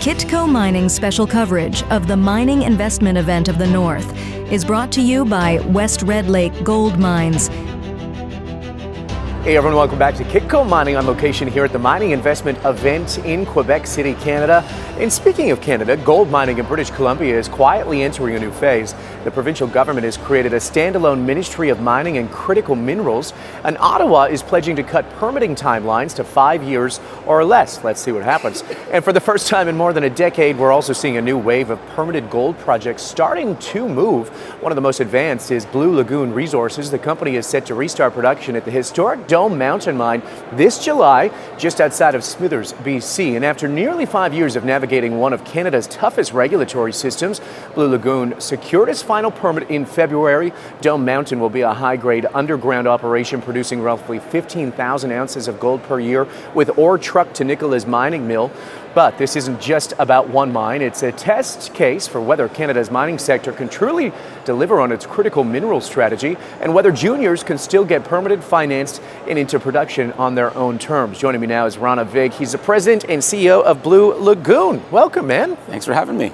Kitco Mining's special coverage of the mining investment event of the North is brought to you by West Red Lake Gold Mines. Hey everyone, welcome back to Kitco Mining on location here at the mining investment event in Quebec City, Canada. And speaking of Canada, gold mining in British Columbia is quietly entering a new phase. The provincial government has created a standalone Ministry of Mining and Critical Minerals, and Ottawa is pledging to cut permitting timelines to 5 years or less. Let's see what happens. And for the first time in more than a decade, we're also seeing a new wave of permitted gold projects starting to move. One of the most advanced is Blue Lagoon Resources. The company is set to restart production at the historic Dome Mountain Mine this July, just outside of Smithers, BC. And after nearly 5 years of navigating one of Canada's toughest regulatory systems, Blue Lagoon secured its final permit in February. Dome Mountain will be a high-grade underground operation producing roughly 15,000 ounces of gold per year with ore trucked to Nicola's mining mill. But this isn't just about one mine. It's a test case for whether Canada's mining sector can truly deliver on its critical mineral strategy and whether juniors can still get permitted, financed, and into production on their own terms. Joining me now is Rana Vig. He's the president and CEO of Blue Lagoon. Welcome, man. Thanks for having me.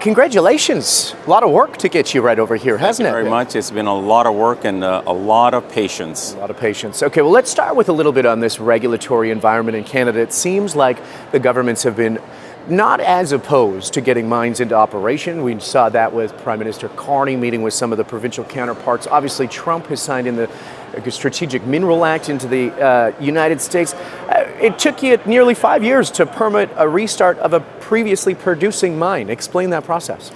Congratulations. A lot of work to get you right over here, hasn't it? Thank you very much. It's been a lot of work and a lot of patience. A lot of patience. Okay, well, let's start with a little bit on this regulatory environment in Canada. It seems like the governments have been not as opposed to getting mines into operation. We saw that with Prime Minister Carney meeting with some of the provincial counterparts. Obviously, Trump has signed in the Strategic Mineral Act into the United States. It took you nearly 5 years to permit a restart of a previously producing mine. Explain that process.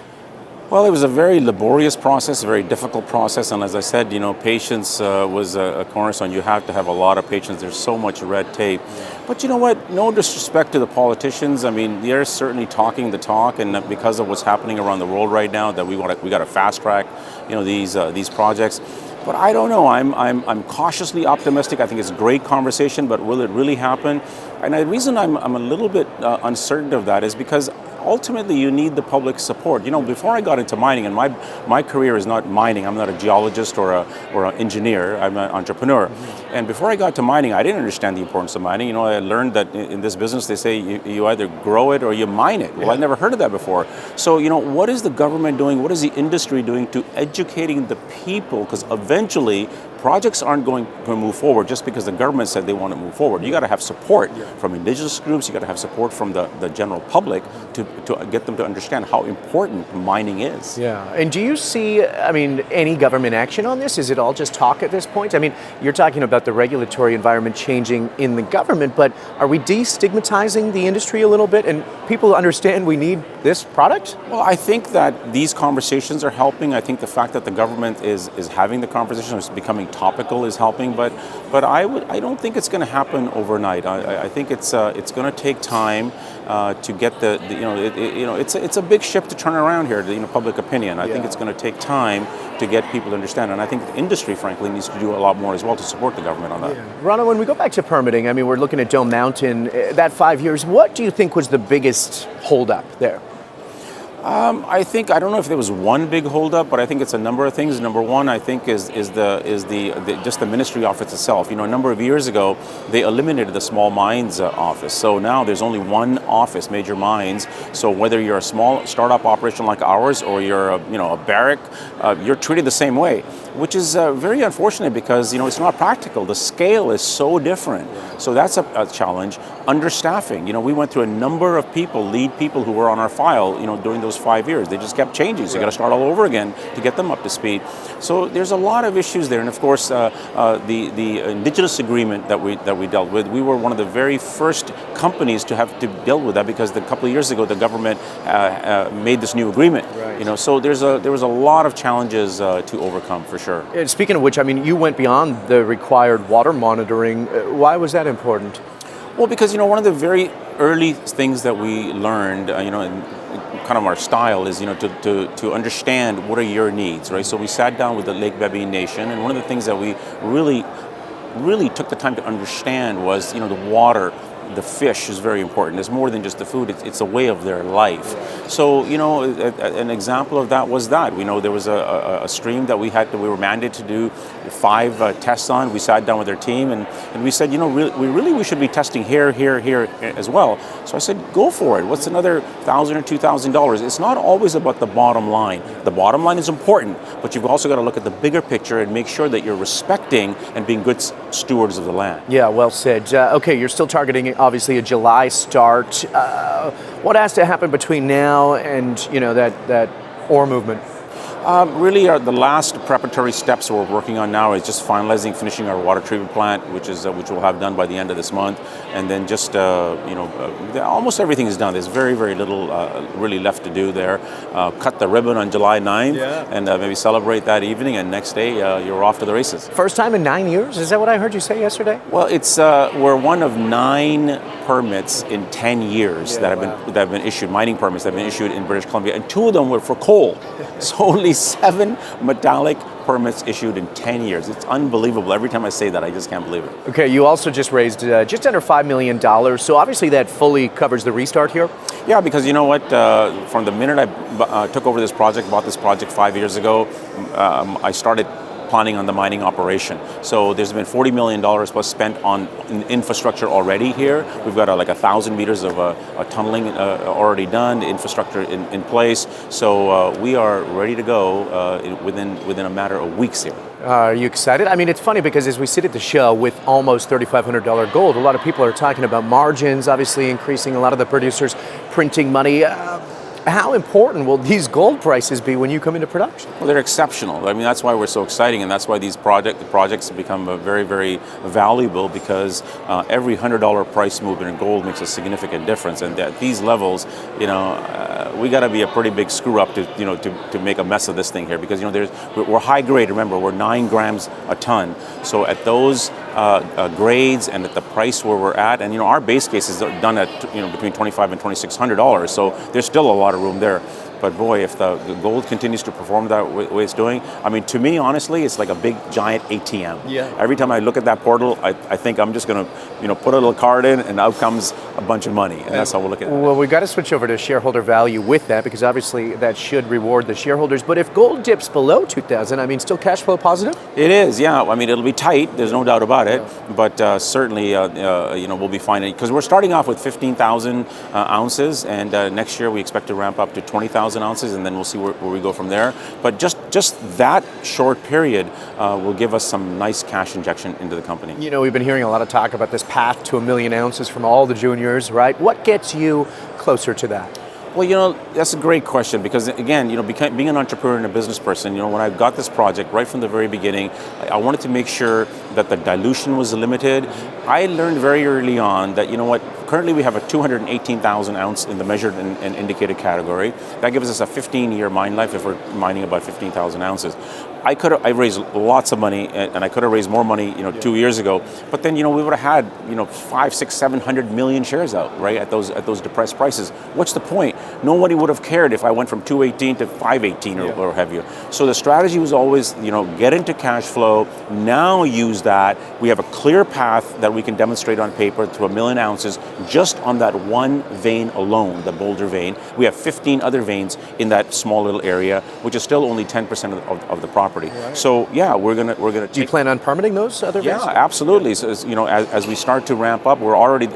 Well, it was a very laborious process, a very difficult process, and as I said, patience was a cornerstone. You have to have a lot of patience. There's so much red tape. But you know what? No disrespect to the politicians. I mean, they're certainly talking the talk, and because of what's happening around the world right now, that we got to fast track, these projects. But I don't know. I'm cautiously optimistic. I think it's a great conversation, but will it really happen? And the reason I'm a little bit uncertain of that is because ultimately you need the public support. Before I got into mining, and my career is not mining. I'm not a geologist or an engineer. I'm an entrepreneur. Mm-hmm. And before I got to mining, I didn't understand the importance of mining. I learned that in this business they say you either grow it or you mine it. Well, yeah. I'd never heard of that before. So what is the government doing? What is the industry doing to educating the people? Because eventually projects aren't going to move forward just because the government said they want to move forward. You got to have support from Indigenous groups. You got to have support from the general public to get them to understand how important mining is. Yeah. And do you see, any government action on this? Is it all just talk at this point? You're talking about the regulatory environment changing in the government, but are we destigmatizing the industry a little bit and people understand we need this product? Well, I think that these conversations are helping. I think the fact that the government is having the conversation, is becoming topical, is helping, but I don't think it's going to happen overnight. I think it's going to take time to get it's a big ship to turn around here. Public opinion. I think it's going to take time to get people to understand, and I think the industry, frankly, needs to do a lot more as well to support the government on that. Yeah. Rana, when we go back to permitting, we're looking at Dome Mountain. That 5 years. What do you think was the biggest holdup there? I don't know if there was one big holdup, but I think it's a number of things. Number one, I think is just the ministry office itself. A number of years ago, they eliminated the small mines office. So now there's only one office, Major Mines. So whether you're a small startup operation like ours or you're a barrack, you're treated the same way, which is very unfortunate because it's not practical. The scale is so different. So that's a challenge. Understaffing. We went through a number of lead people who were on our file, during those 5 years. They just kept changing. So you got to start all over again to get them up to speed. So there's a lot of issues there. And of course, the Indigenous agreement that we dealt with, we were one of the very first companies to have to deal with that because a couple of years ago the government made this new agreement. Right. So there was a lot of challenges to overcome for sure. And speaking of which, you went beyond the required water monitoring. Why was that important? Well, because one of the very early things that we learned, in kind of our style is, to understand what are your needs, right? So we sat down with the Lake Bebe Nation, and one of the things that we really took the time to understand was, the water. the fish is very important. It's more than just the food, it's a way of their life. So, an example of that was that. We know there was a stream that we were mandated to do 5 tests on. We sat down with our team and we said, we should be testing here as well. So I said, go for it. What's another $1,000 or $2,000? It's not always about the bottom line. The bottom line is important, but you've also got to look at the bigger picture and make sure that you're respecting and being good stewards of the land. Yeah, well said. Okay, you're still targeting obviously a July start. What has to happen between now and that ore movement? Really, the last preparatory steps we're working on now is just finishing our water treatment plant, which we'll have done by the end of this month, and then just almost everything is done. There's very, very little really left to do there. Cut the ribbon on July 9th, and maybe celebrate that evening, and next day you're off to the races. First time in 9 years? Is that what I heard you say yesterday? Well, it's we're one of 9 permits in 10 years that have been issued, mining permits that have been issued in British Columbia, and 2 of them were for coal. So only 7 metallic permits issued in 10 years. It's unbelievable. Every time I say that, I just can't believe it. Okay, you also just raised just under $5 million. So obviously that fully covers the restart here? Yeah, because you know what? From the minute I took over this project, bought this project 5 years ago, I started planning on the mining operation. So there's been $40 million plus spent on infrastructure already here. We've got like 1,000 meters of tunneling already done, infrastructure in place. So we are ready to go within a matter of weeks here. Are you excited? I mean, it's funny because as we sit at the show with almost $3,500 gold, a lot of people are talking about margins, obviously increasing, a lot of the producers printing money. How important will these gold prices be when you come into production? Well, they're exceptional. I mean, that's why we're so exciting, and that's why these projects have become very, very valuable, because every $100 price movement in gold makes a significant difference. And at these levels, we got to be a pretty big screw up to make a mess of this thing here, because we're high grade. Remember, we're 9 grams a ton. So at those grades and at the price where we're at, and our base case is done at between $2,500 and $2,600. So there's still a lot of room there. But boy, if the gold continues to perform that way it's doing, I mean, to me, honestly, it's like a big, giant ATM. Yeah. Every time I look at that portal, I think I'm just going to, put a little card in, and out comes a bunch of money. And that's how we'll look at it. Well, we've got to switch over to shareholder value with that, because obviously that should reward the shareholders. But if gold dips below 2,000, I mean, still cash flow positive? It is, yeah. I mean, it'll be tight. There's no doubt about it. But certainly, we'll be fine. Because we're starting off with 15,000 ounces, and next year we expect to ramp up to 20,000 ounces, and then we'll see where we go from there. But just that short period will give us some nice cash injection into the company. We've been hearing a lot of talk about this path to 1 million ounces from all the juniors, right? What gets you closer to that? Well, that's a great question, because again, being an entrepreneur and a business person, when I got this project right from the very beginning, I wanted to make sure that the dilution was limited. I learned very early on that, currently we have a 218,000 ounce in the measured and indicated category. That gives us a 15-year mine life if we're mining about 15,000 ounces. I raised lots of money, and I could have raised more money, 2 years ago. But then, we would have had, 5, 6, 700 million shares out, right, at those depressed prices. What's the point? Nobody would have cared if I went from 218 to 518 or heavier. So the strategy was always, get into cash flow. Now use that. We have a clear path that we can demonstrate on paper to 1 million ounces just on that one vein alone, the Boulder vein. We have 15 other veins in that small little area, which is still only 10% of the property. Right. So yeah, we're gonna. Do you plan on permitting those other veins? Yeah, absolutely. So as we start to ramp up,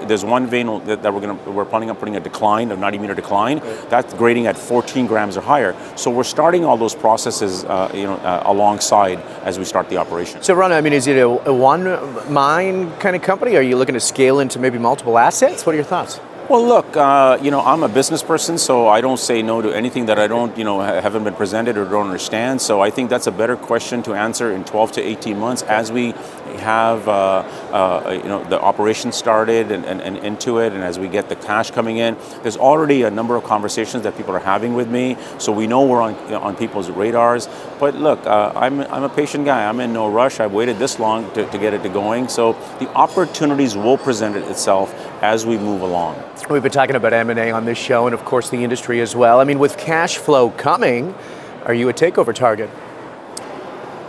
there's one vein that we're planning on putting a decline, a 90-meter decline. Right. That's grading at 14 grams or higher. So we're starting all those processes, alongside as we start the operation. So Rana, I mean, is it a one mine kind of company? Are you looking to scale into maybe multiple assets? What are your thoughts? Well, look, I'm a business person, so I don't say no to anything that I don't, haven't been presented or don't understand. So I think that's a better question to answer in 12 to 18 months as we have, the operation started and into it, and as we get the cash coming in. There's already a number of conversations that people are having with me, so we know we're on people's radars. But look, I'm a patient guy. I'm in no rush. I've waited this long to get it going. So the opportunities will present itself as we move along. We've been talking about M&A on this show, and of course the industry as well. I mean, with cash flow coming, are you a takeover target?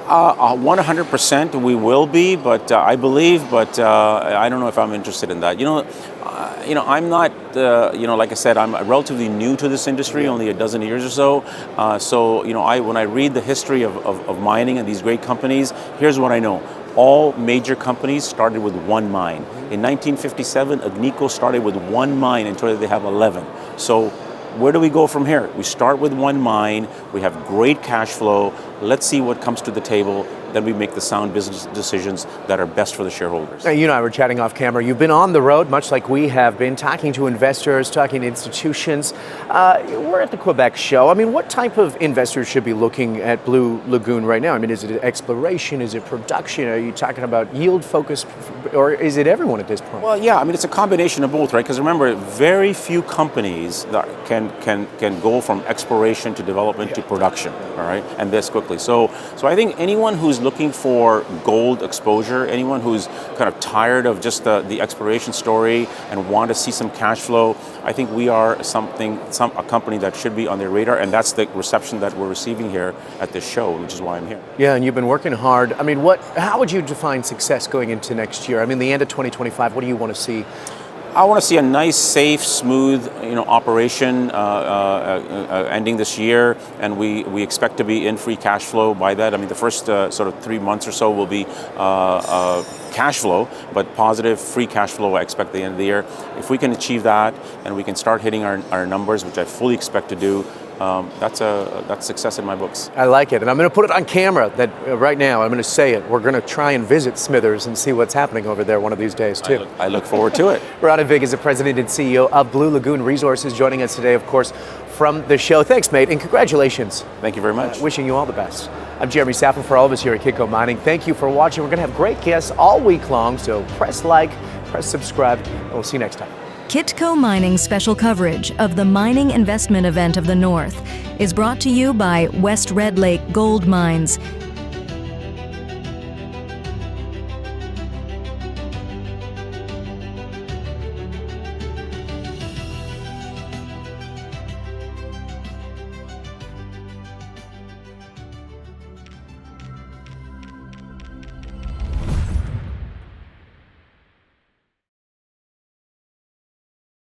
100% we will be, but I believe, but I don't know if I'm interested in that. I'm not, like I said, I'm relatively new to this industry, only a dozen years or so. When I read the history of mining and these great companies, here's what I know. All major companies started with one mine. In 1957, Agnico started with one mine and today they have 11. So where do we go from here? We start with one mine, we have great cash flow, let's see what comes to the table, then we make the sound business decisions that are best for the shareholders. Now, you and I were chatting off camera. You've been on the road, much like we have been, talking to investors, talking to institutions. We're at the Quebec show. I mean, what type of investors should be looking at Blue Lagoon right now? I mean, is it exploration? Is it production? Are you talking about yield focus? Or is it everyone at this point? Well, yeah, I mean, it's a combination of both, right? Because remember, very few companies that can go from exploration to development to production, all right, and this quickly. So I think anyone who's looking for gold exposure, anyone who's kind of tired of just the exploration story and want to see some cash flow, I think we are a company that should be on their radar, and that's the reception that we're receiving here at this show, which is why I'm here. Yeah, and you've been working hard. I mean, how would you define success going into next year? I mean, the end of 2025, what do you want to see? I want to see a nice, safe, smooth, operation ending this year, and we expect to be in free cash flow by that. I mean, the first sort of 3 months or so will be cash flow, but positive free cash flow I expect at the end of the year. If we can achieve that and we can start hitting our numbers, which I fully expect to do, that's success in my books. I like it, and I'm going to put it on camera that right now, I'm going to say it. We're going to try and visit Smithers and see what's happening over there one of these days, too. I look forward to it. Rana Vig is the president and CEO of Blue Lagoon Resources, joining us today, of course, from the show. Thanks, mate, and congratulations. Thank you very much. Wishing you all the best. I'm Jeremy Sappin for all of us here at Kitco Mining. Thank you for watching. We're going to have great guests all week long, so press like, press subscribe, and we'll see you next time. Kitco Mining's special coverage of the Mining Investment Event of the North is brought to you by West Red Lake Gold Mines,